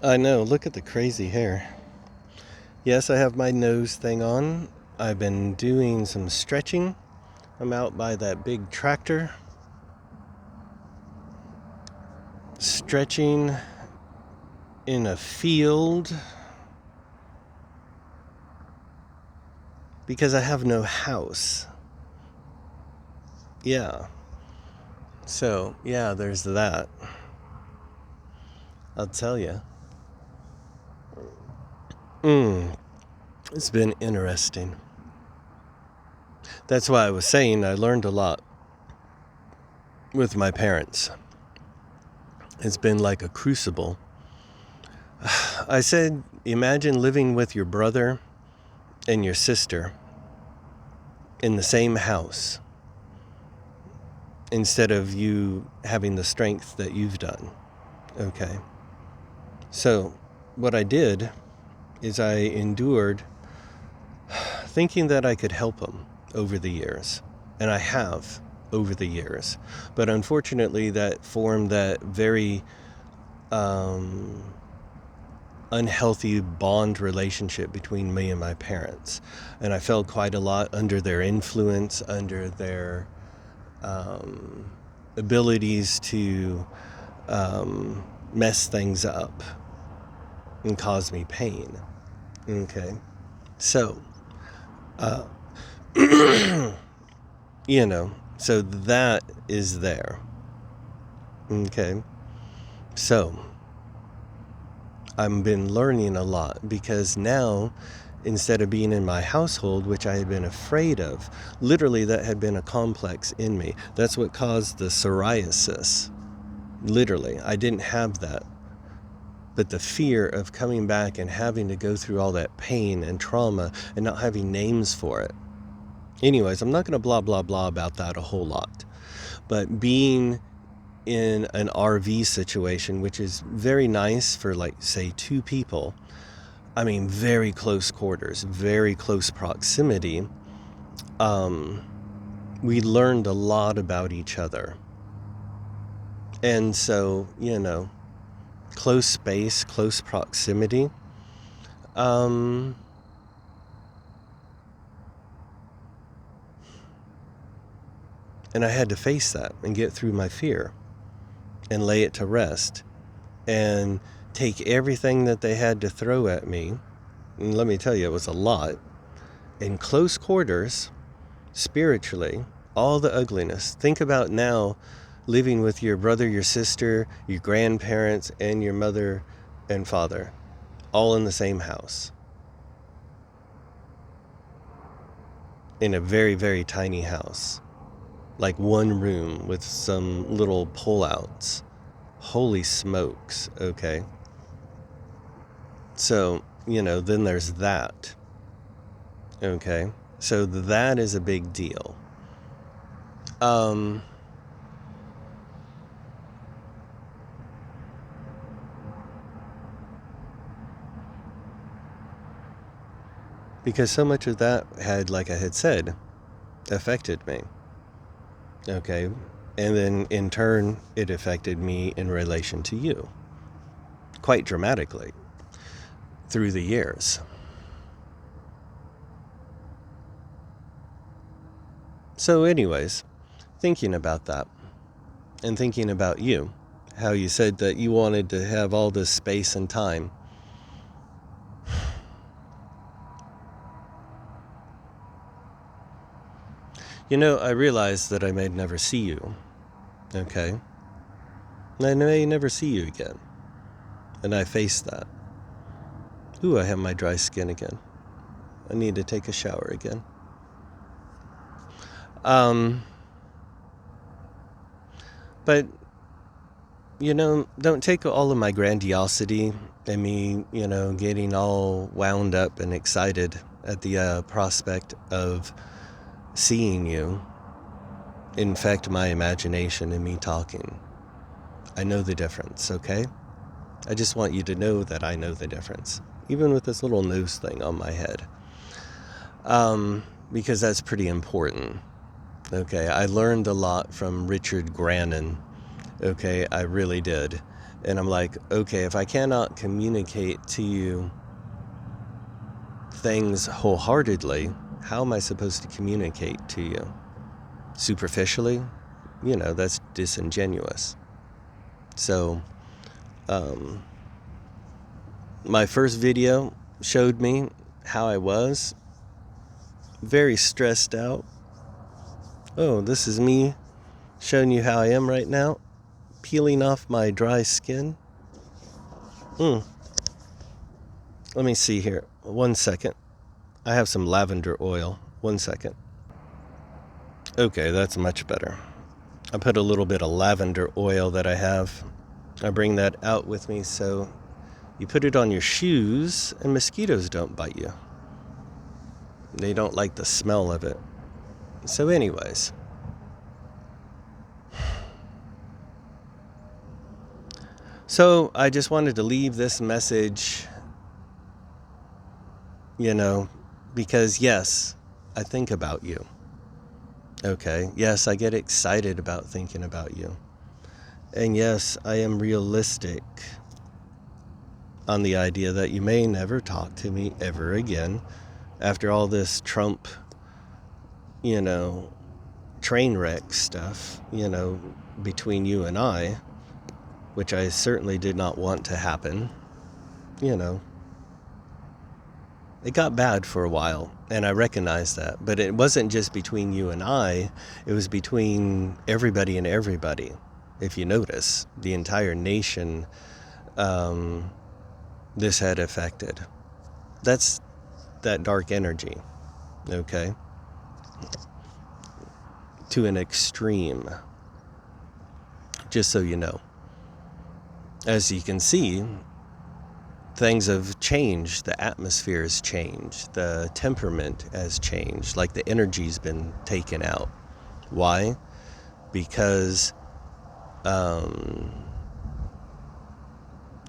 I know, look at the crazy hair. Yes, I have my nose thing on. I've been doing some stretching. I'm out by that big tractor. Stretching in a field because I have no house. Yeah. So, yeah, there's that. I'll tell you. It's been interesting. That's why I was saying I learned a lot with my parents. It's been like a crucible. I said, imagine living with your brother and your sister in the same house instead of you having the strength that you've done. Okay. So, what I did is I endured thinking that I could help them over the years. And I have over the years. But unfortunately, that formed that very unhealthy bond relationship between me and my parents. And I felt quite a lot under their influence, under their abilities to mess things up and cause me pain. Okay. So, so that is there. Okay. So, I've been learning a lot because now, instead of being in my household, which I had been afraid of, literally that had been a complex in me. That's what caused the psoriasis. Literally, I didn't have that. But the fear of coming back and having to go through all that pain and trauma and not having names for it. Anyways, I'm not going to blah, blah, blah about that a whole lot. But being in an RV situation, which is very nice for, like, say, 2 people, I mean, very close quarters, very close proximity, we learned a lot about each other. And so, close space, close proximity, and I had to face that and get through my fear and lay it to rest and take everything that they had to throw at me. And let me tell you, it was a lot. In close quarters, spiritually, all the ugliness. Think about now living with your brother, your sister, your grandparents, and your mother and father, all in the same house. In a very, very tiny house. Like one room with some little pullouts. Holy smokes, okay? So, then there's that. Okay? So that is a big deal. Because so much of that had, like I had said, affected me. Okay? And then in turn, it affected me in relation to you. Quite dramatically. Through the years. So anyways, thinking about that. And thinking about you. How you said that you wanted to have all this space and time. I realized that I may never see you. Okay? I may never see you again. And I face that. Ooh, I have my dry skin again. I need to take a shower again. But, don't take all of my grandiosity and me, getting all wound up and excited at the prospect of seeing you infect my imagination and me talking. I know the difference, okay? I just want you to know that I know the difference, even with this little nose thing on my head. Because that's pretty important. Okay, I learned a lot from Richard Grannon. Okay, I really did. And I'm like, okay, if I cannot communicate to you things wholeheartedly, how am I supposed to communicate to you? Superficially? That's disingenuous. So, my first video showed me how I was. Very stressed out. Oh, this is me showing you how I am right now. Peeling off my dry skin. Let me see here. 1 second. I have some lavender oil. 1 second. Okay, that's much better. I put a little bit of lavender oil that I have. I bring that out with me so you put it on your shoes and mosquitoes don't bite you. They don't like the smell of it. So anyways. So I just wanted to leave this message, because yes, I think about you. Okay. Yes, I get excited about thinking about you. And yes, I am realistic on the idea that you may never talk to me ever again after all this Trump, train wreck stuff, between you and I, which I certainly did not want to happen. It got bad for a while, and I recognize that. But it wasn't just between you and I, it was between everybody and everybody. If you notice, the entire nation, this had affected. That's that dark energy, okay? To an extreme, just so you know. As you can see, things have changed. The atmosphere has changed. The temperament has changed. Like the energy's been taken out. Why? Because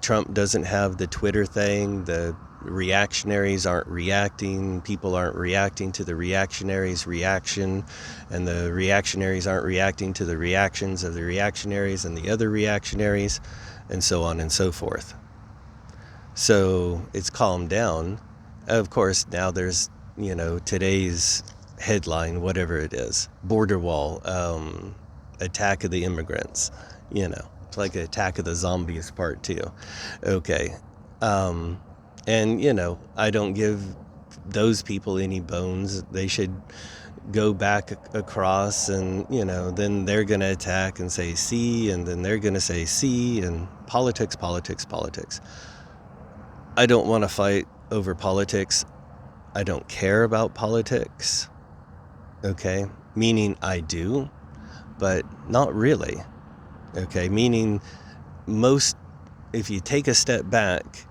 Trump doesn't have the Twitter thing. The reactionaries aren't reacting. People aren't reacting to the reactionaries' reaction. And the reactionaries aren't reacting to the reactions of the reactionaries and the other reactionaries, and so on and so forth. So it's calmed down. Of course, now there's, today's headline, whatever it is, border wall, attack of the immigrants, it's like an attack of the zombies part 2. Okay. And, I don't give those people any bones. They should go back across and, then they're going to attack and say, see, and then they're going to say, see, and politics. I don't want to fight over politics. I don't care about politics. Okay? Meaning I do, but not really. Okay? Meaning if you take a step back,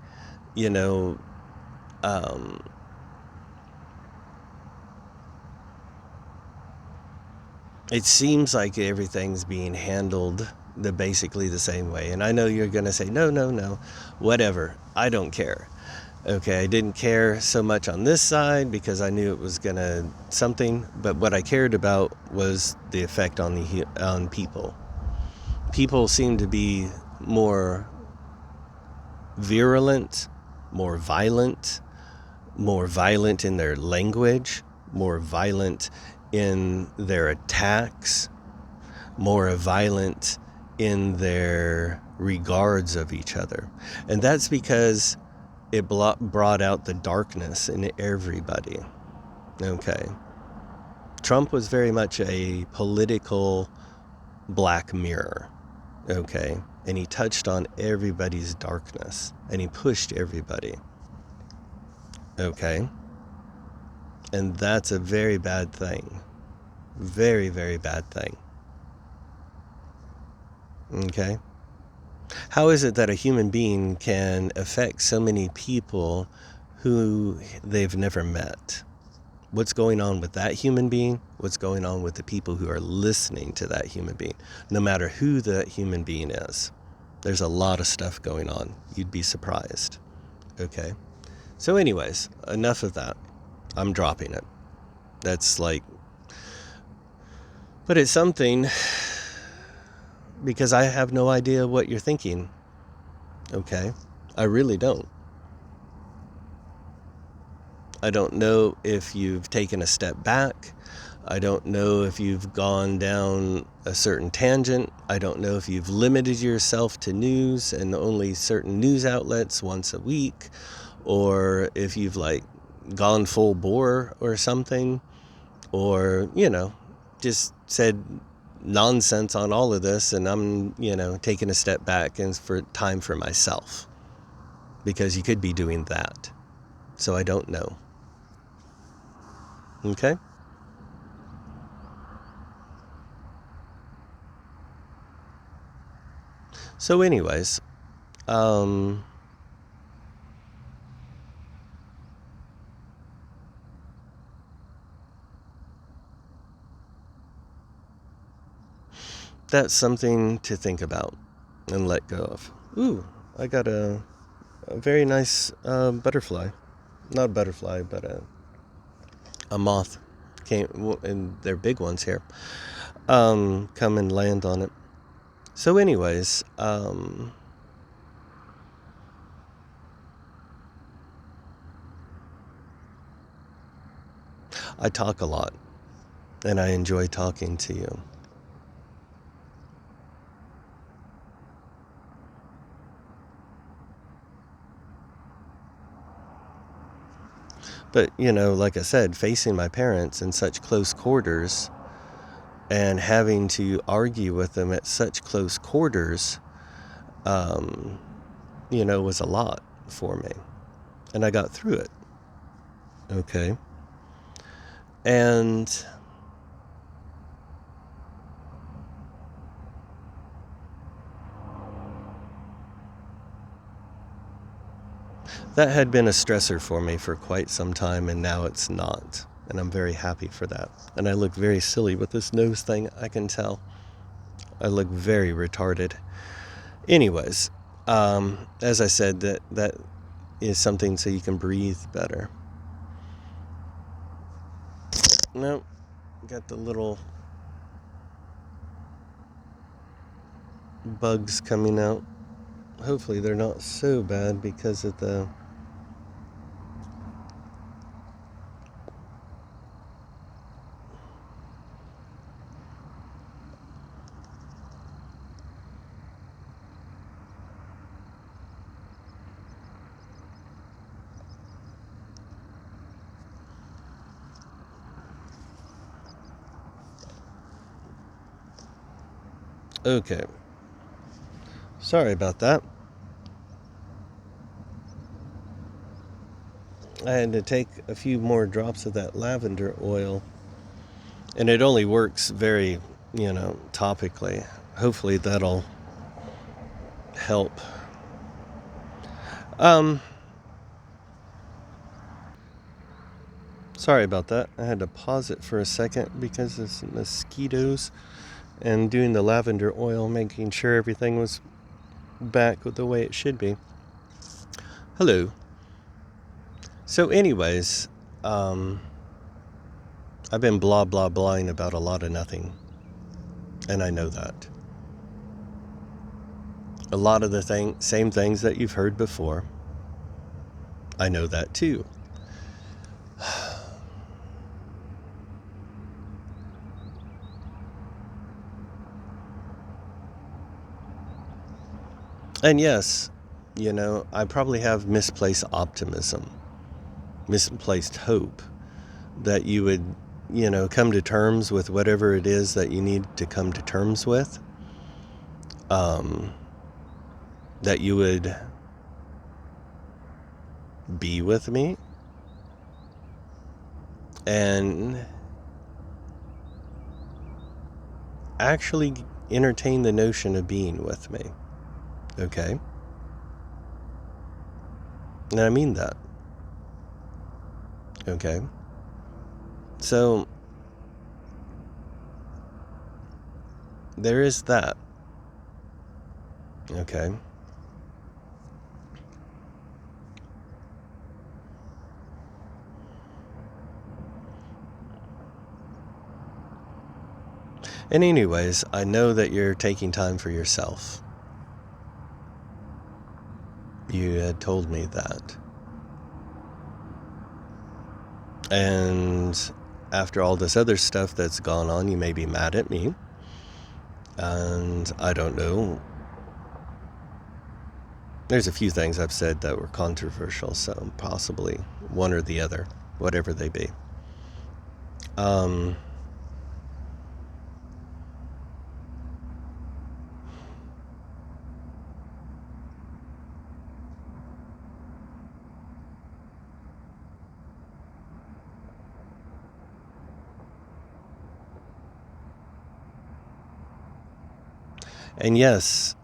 it seems like everything's being handled basically the same way. And I know you're going to say, no, whatever. I don't care. Okay, I didn't care so much on this side because I knew it was going to something. But what I cared about was the effect on people. People seem to be more virulent, more violent in their language, more violent in their attacks, more violent in their regards of each other. And that's because it brought out the darkness in everybody. Okay. Trump was very much a political black mirror. Okay. And he touched on everybody's darkness. And he pushed everybody. Okay. And that's a very bad thing. Very, very bad thing. Okay? How is it that a human being can affect so many people who they've never met? What's going on with that human being? What's going on with the people who are listening to that human being? No matter who that human being is. There's a lot of stuff going on. You'd be surprised. Okay? So anyways, enough of that. I'm dropping it. That's like... But it's something... because I have no idea what you're thinking. Okay? I really don't. I don't know if you've taken a step back. I don't know if you've gone down a certain tangent. I don't know if you've limited yourself to news and only certain news outlets once a week, or if you've like gone full bore or something, or, just said nonsense on all of this and I'm, taking a step back and for time for myself, because you could be doing that. So I don't know. Okay? So anyways, that's something to think about and let go of. Ooh, I got a very nice butterfly. Not a butterfly, but a moth came, and they're big ones here, come and land on it. So anyways, I talk a lot, and I enjoy talking to you. But, like I said, facing my parents in such close quarters and having to argue with them at such close quarters, was a lot for me. And I got through it. Okay. And that had been a stressor for me for quite some time, and now it's not. And I'm very happy for that. And I look very silly with this nose thing, I can tell. I look very retarded. Anyways, as I said, that is something so you can breathe better. Nope, got the little bugs coming out. Hopefully they're not so bad because of the... Okay. Sorry about that. I had to take a few more drops of that lavender oil, and it only works very, topically. Hopefully that'll help. Sorry about that. I had to pause it for a second because of some mosquitoes and doing the lavender oil, making sure everything was back the way it should be. Hello. So anyways, I've been blah blah blahing about a lot of nothing, and I know that. A lot of the same things that you've heard before. I know that too. And yes, I probably have misplaced optimism, misplaced hope that you would, come to terms with whatever it is that you need to come to terms with. That you would be with me and actually entertain the notion of being with me. Okay? And I mean that. Okay? So, there is that. Okay? And anyways, I know that you're taking time for yourself. You had told me that. And after all this other stuff that's gone on, you may be mad at me. And I don't know. There's a few things I've said that were controversial, so possibly one or the other, whatever they be. And yes,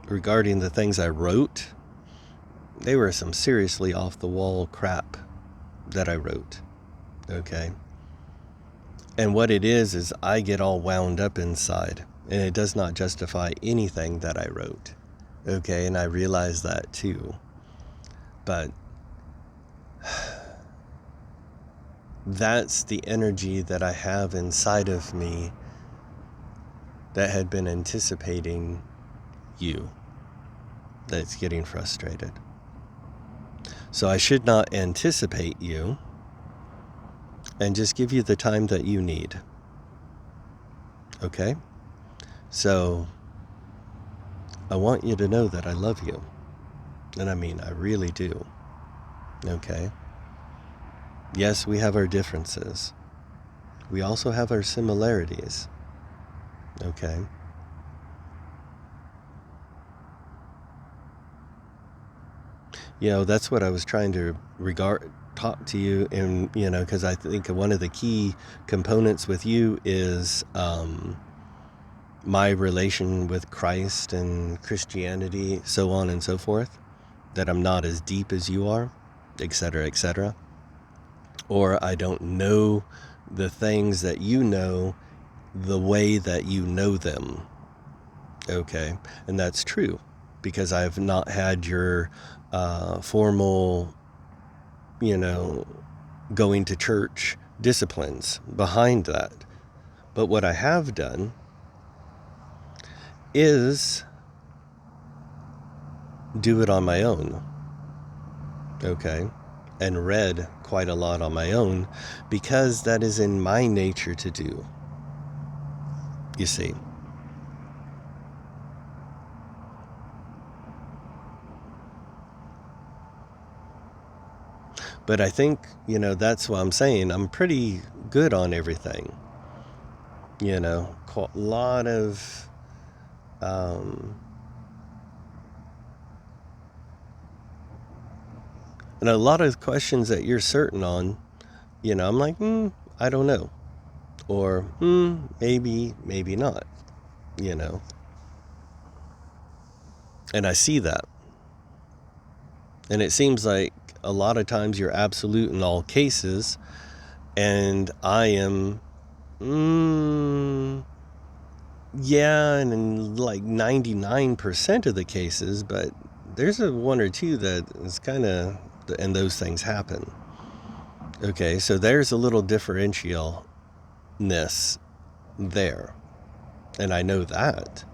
regarding the things I wrote, they were some seriously off-the-wall crap that I wrote, okay? And what it is I get all wound up inside, and it does not justify anything that I wrote, okay? And I realize that too. But that's the energy that I have inside of me that had been anticipating you, that's getting frustrated. So I should not anticipate you and just give you the time that you need. Okay? So I want you to know that I love you. And I mean, I really do. Okay? Yes, we have our differences. We also have our similarities. Okay? You know, that's what I was trying to talk to you, and you know, because I think one of the key components with you is my relation with Christ and Christianity, so on and so forth, that I'm not as deep as you are, etc., etc. Or I don't know the things that you know the way that you know them. Okay, and that's true, because I've not had your formal, you know, going to church disciplines behind that. But what I have done is do it on my own, okay? And read quite a lot on my own, because that is in my nature to do, you see. But I think, you know, that's what I'm saying. I'm pretty good on everything. You know, a lot of and a lot of questions that you're certain on, you know, I'm like, I don't know. Or, maybe, maybe not, you know. And I see that. And it seems like a lot of times you're absolute in all cases, and I am, yeah, and in like 99% of the cases, but there's a one or two that is kind of, and those things happen. Okay, so there's a little differentialness there, and I know that.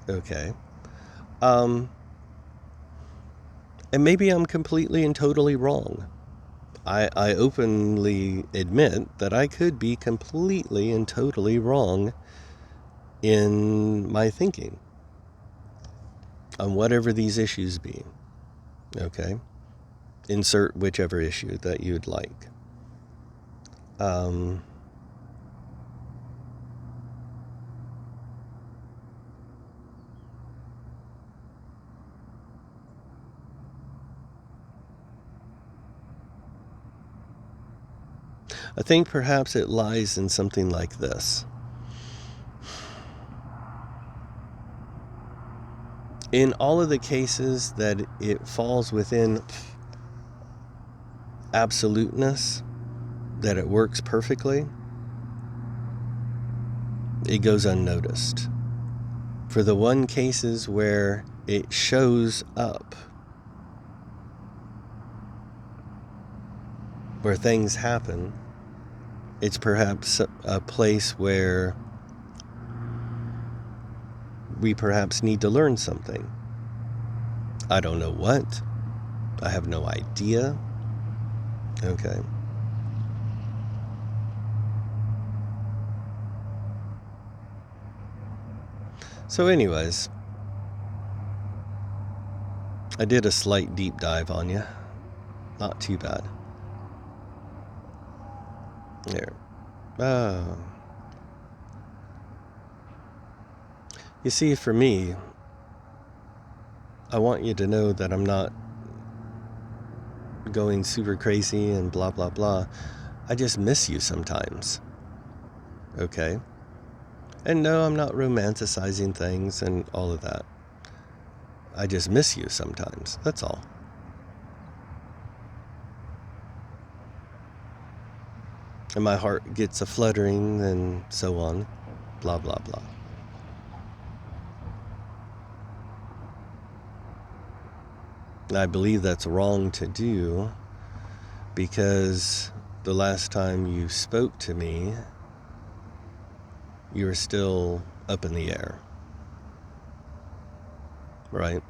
Okay. And maybe I'm completely and totally wrong. I openly admit that I could be completely and totally wrong in my thinking on whatever these issues be. Okay? Insert whichever issue that you'd like. I think perhaps it lies in something like this. In all of the cases that it falls within absoluteness, that it works perfectly, it goes unnoticed. For the one cases where it shows up, where things happen, it's perhaps a place where we perhaps need to learn something. I don't know what. I have no idea. Okay. So anyways, I did a slight deep dive on you. Not too bad. There. Oh. You see, for me, I want you to know that I'm not going super crazy and blah, blah, blah. I just miss you sometimes. Okay? And no, I'm not romanticizing things and all of that. I just miss you sometimes. That's all. And my heart gets a fluttering and so on. Blah, blah, blah. And I believe that's wrong to do because the last time you spoke to me, you were still up in the air. Right?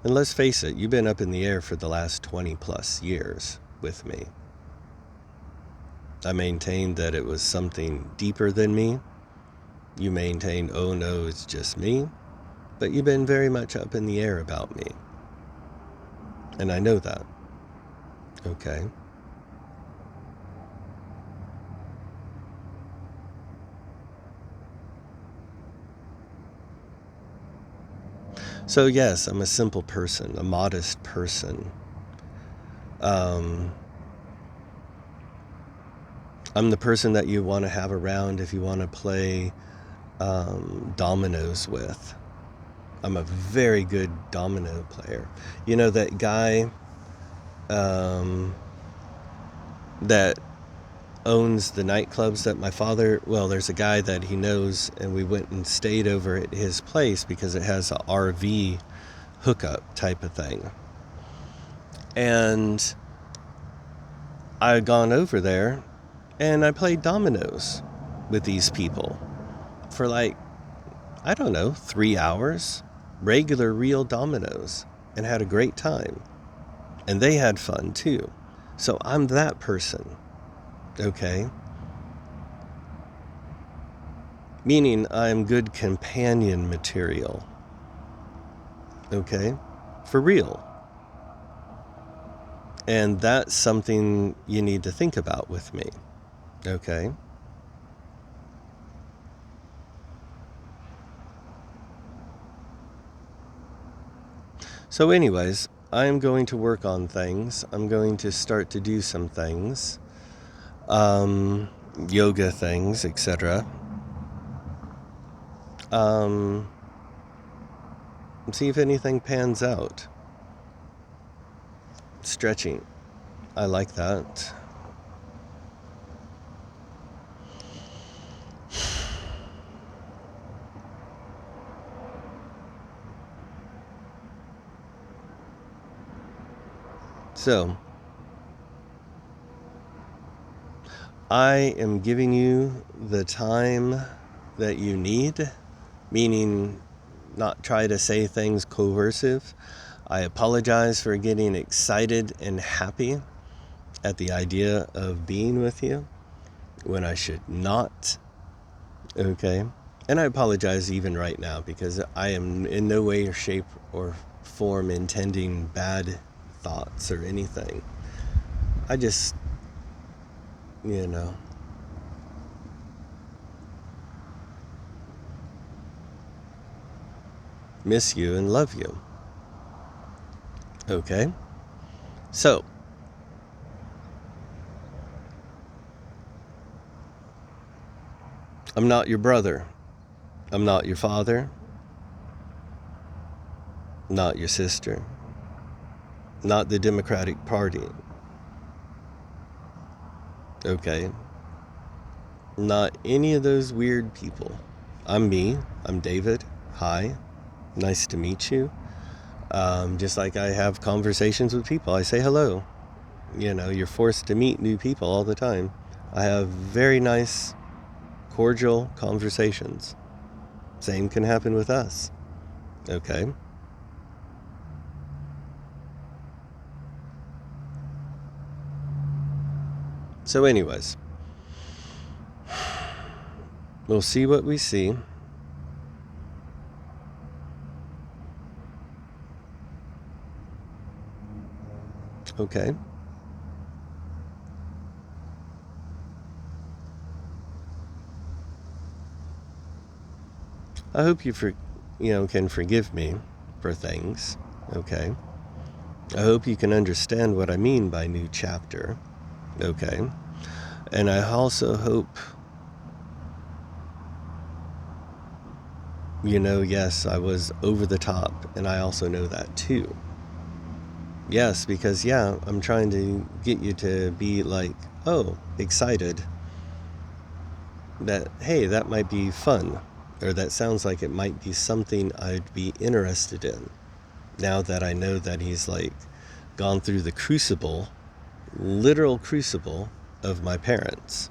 And let's face it, you've been up in the air for the last 20 plus years with me. I maintained that it was something deeper than me. You maintained, oh no, it's just me. But you've been very much up in the air about me. And I know that. Okay. So yes, I'm a simple person, a modest person. I'm the person that you want to have around if you want to play dominoes with. I'm a very good domino player. You know that guy that owns the nightclubs that my father, well, there's a guy that he knows, and we went and stayed over at his place because it has a RV hookup type of thing. And I had gone over there and I played dominoes with these people for like, I don't know, 3 hours, regular real dominoes, and had a great time. And they had fun too. So I'm that person, okay? Meaning I'm good companion material, okay? For real. And that's something you need to think about with me, okay? So anyways, I'm going to work on things. I'm going to start to do some things, yoga things, etc. See if anything pans out. Stretching. I like that. So, I am giving you the time that you need, meaning not try to say things coercive. I apologize for getting excited and happy at the idea of being with you when I should not. Okay? And I apologize even right now because I am in no way or shape or form intending bad thoughts or anything. I just, miss you and love you. Okay? So, I'm not your brother. I'm not your father. Not your sister. Not the Democratic Party. Okay? Not any of those weird people. I'm me. I'm David. Hi. Nice to meet you. Just like I have conversations with people, I say hello. You're forced to meet new people all the time. I have very nice, cordial conversations. Same can happen with us. Okay? So anyways, we'll see what we see. Okay? I hope you can forgive me for things. Okay? I hope you can understand what I mean by new chapter. Okay? And I also hope, yes, I was over the top, and I also know that too. Yes, because, I'm trying to get you to be like, oh, excited that, hey, that might be fun, or that sounds like it might be something I'd be interested in. Now that I know that he's like gone through the crucible, literal crucible of my parents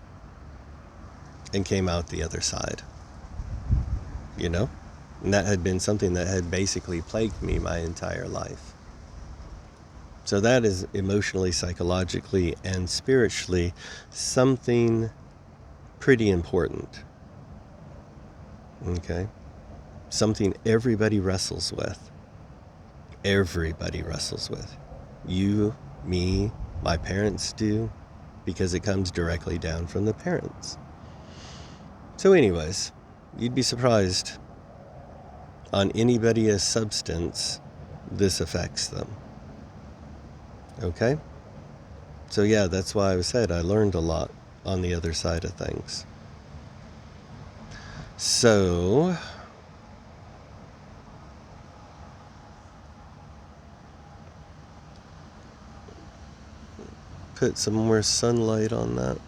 and came out the other side. And that had been something that had basically plagued me my entire life. So that is emotionally, psychologically, and spiritually something pretty important. Okay? Something everybody wrestles with. Everybody wrestles with. You, me, my parents do, because it comes directly down from the parents. So anyways, you'd be surprised on anybody as substance this affects them. Okay? So that's why I said I learned a lot on the other side of things. So put some more sunlight on that.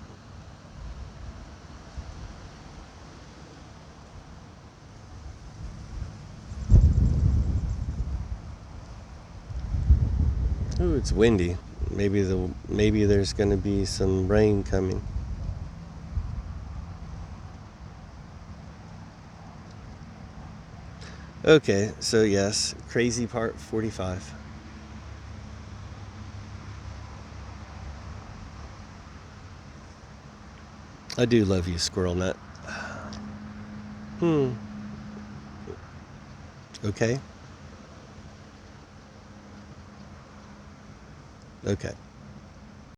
Ooh, it's windy. Maybe there's going to be some rain coming. Okay, so yes, crazy part 45. I do love you, Squirrel Nut. Okay. Okay.